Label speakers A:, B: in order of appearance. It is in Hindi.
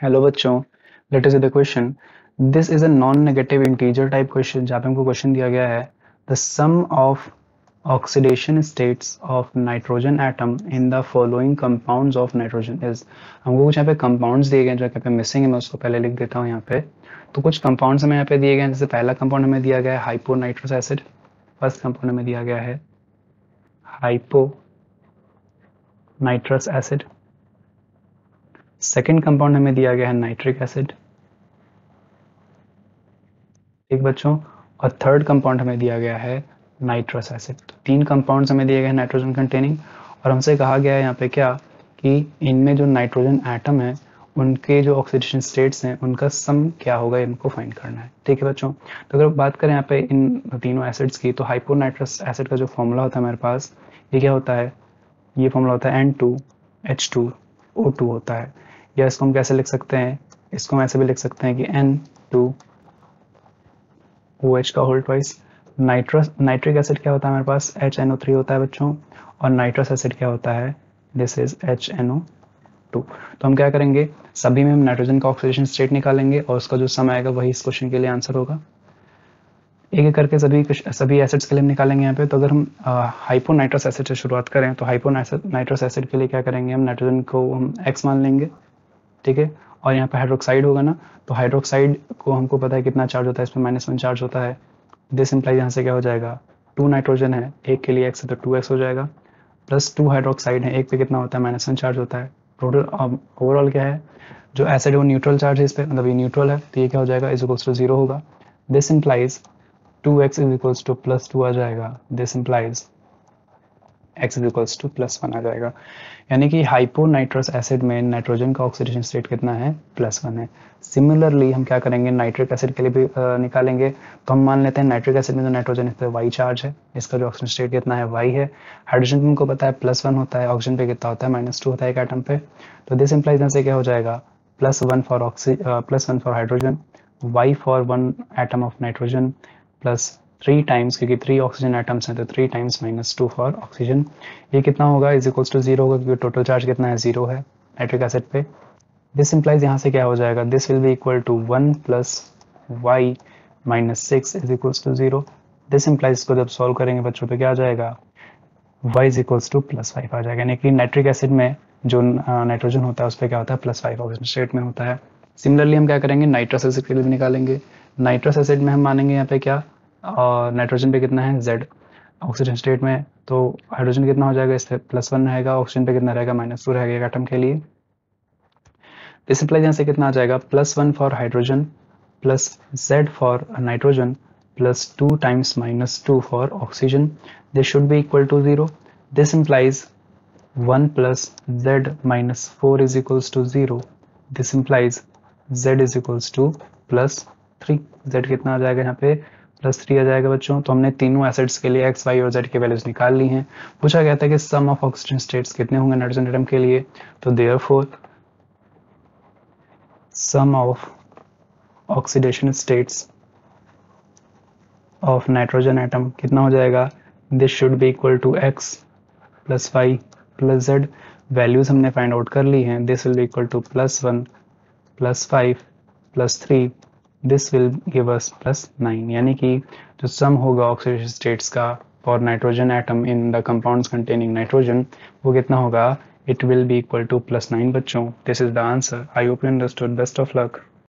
A: हेलो बच्चों, let us see the question. This is a non negative integer type question जहाँ पे हमको क्वेश्चन दिया गया है the sum of oxidation states of nitrogen atom in the following compounds of nitrogen is. हमको कुछ यहाँ पे कंपाउंड्स दिए गए हैं जो यहाँ पे मिसिंग है, मैं उसको पहले लिख देता हूँ यहाँ पे। तो कुछ कंपाउंड्स हमें यहाँ पे दिए गए हैं, जैसे पहला कंपाउंड हमें दिया गया है हाइपोनाइट्रस एसिड। फर्स्ट कंपाउंड हमें दिया गया है हाइपोनाइट्रस एसिड। सेकेंड कंपाउंड हमें दिया गया है नाइट्रिक एसिड। ठीक बच्चों, और थर्ड कंपाउंड हमें दिया गया है नाइट्रस एसिड। तो तीन कंपाउंड्स हमें दिए गए हैं नाइट्रोजन कंटेनिंग, और हमसे कहा गया है यहाँ पे क्या कि इनमें जो नाइट्रोजन एटम है उनके जो ऑक्सीडेशन स्टेट्स हैं उनका सम क्या होगा, इनको फाइंड करना है। ठीक है बच्चों, तो अगर बात करें यहाँ पे इन तीनों एसिड्स की, तो हाइपोनाइट्रस एसिड का जो फॉर्मूला होता है हमारे पास, ये क्या होता है, ये फॉर्मूला होता है N2H2O2 होता है। या इसको हम कैसे लिख सकते हैं, इसको हम ऐसे भी लिख सकते हैं कि N2OH का होल ट्वाइस। नाइट्रिक एसिड क्या होता है हमारे पास, HNO3 होता है बच्चों, और नाइट्रस एसिड क्या होता है, दिस इज HNO2। तो हम क्या करेंगे, सभी में हम नाइट्रोजन का ऑक्सीडेशन स्टेट निकालेंगे और उसका जो सम आएगा वही इस क्वेश्चन के लिए आंसर होगा। एक एक करके सभी एसिड्स के लिए हम निकालेंगे यहाँ पे। तो अगर हम हाइपोनाइट्रस एसिड से शुरुआत करें तो हाइपोनाइट्रस एसिड के लिए क्या करेंगे, हम नाइट्रोजन को हम X मान लेंगे। ठीक है, और यहाँ पे हाइड्रोक्साइड होगा ना, तो हाइड्रोक्साइड को हमको पता है कितना चार्ज होता है, इस पर -1 चार्ज होता है। दिस इम्प्लाइज यहाँ से क्या हो जाएगा, 2 नाइट्रोजन है, एक के लिए X है तो 2X हो जाएगा, प्लस 2 हाइड्रोक्साइड है, एक पे कितना होता है, -1 चार्ज होता है। टोटल ओवरऑल क्या है, जो एसिड है वो न्यूट्रल चार्ज है इस पे, मतलब ये न्यूट्रल है, तो ये क्या हो जाएगा, इज इक्वल्स टू 0 होगा। This implies 2x is equals to +2 आ जाएगा। This implies x is equals to +1 आ जाएगा। यानी कि हाइपोनाइट्रस एसिड में नाइट्रोजन का ऑक्सीडेशन स्टेट कितना है, +1 है। सिमिलरली हम क्या करेंगे, नाइट्रिक एसिड के लिए भी निकालेंगे। तो हम मान लेते हैं नाइट्रिक एसिड में जो नाइट्रोजन इस पर Y चार्ज है, इसका जो ऑक्सीजन स्टेट कितना है, Y है। हाइड्रोजन तुमको पता है +1 होता है, ऑक्सीजन पे कितना होता है, -2 होता है एक एटम पे। तो दिस इम्प्लाइज यहाँ से क्या हो जाएगा, +1 for hydrogen, Y for 1 atom of nitrogen, plus 3 times, क्योंकि 3 ऑक्सीजन एटम्स हैं तो 3 टाइम्स -2 फॉर ऑक्सीजन। ये कितना होगा, इज इक्वल्स टू 0 होगा, क्योंकि टोटल चार्ज कितना है, 0 है नाइट्रिक एसिड पे। दिस इम्प्लाइज यहाँ से क्या हो जाएगा, this will be equal to 1 + y -6 is equals to 0। This implies इसको जब सॉल्व करेंगे बच्चों तो क्या आ जाएगा, y इज इक्वल्स टू +5 आ जाएगा। यानी कि नाइट्रिक एसिड में जो नाइट्रोजन होता है उस पर क्या होता है, +5 ऑक्सीजन स्टेट में होता है। सिमिलरली हम क्या करेंगे, नाइट्रस एसिड के लिए भी निकालेंगे। नाइट्रस एसिड में हम मानेंगे यहाँ पे क्या, नाइट्रोजन पे कितना है, Z ऑक्सीजन स्टेट में, तो हाइड्रोजन कितना हो जाएगा, इस पे +1 रहेगा, ऑक्सीजन पे कितना रहेगा, -2 रहेगा एक एटम के लिए। दिस इम्प्लाइज यहाँ से कितना आ जाएगा, +1 for hydrogen plus Z for nitrogen plus 2 times -2 for oxygen. This should be equal to 0। This implies 1 + Z -4 is equals to 0। This implies Z is equals to +3। Z कितना आ जाएगा यहाँ पे, +3 आ जाएगा बच्चों। तो हमने तीनों एसिड्स के लिए X, Y और Z की वैल्यूज निकाल ली हैं। पूछा गया था कि सम ऑफ ऑक्सीजन स्टेट्स कितने होंगे नाइट्रोजन एटम के लिए, तो therefore sum of oxidation states of nitrogen atom कितना हो जाएगा, this should be equal to X + Y + Z। Values हमने फाइंड आउट कर ली हैं। This will be equal to +1 + 5 + 3, this will give us +9। यानी कि जो सम होगा ऑक्सीडेशन स्टेट्स का for nitrogen atom in the compounds containing nitrogen, वो कितना होगा, it will be equal to +9 बच्चों। This is the answer. I hope you understood. Best of luck.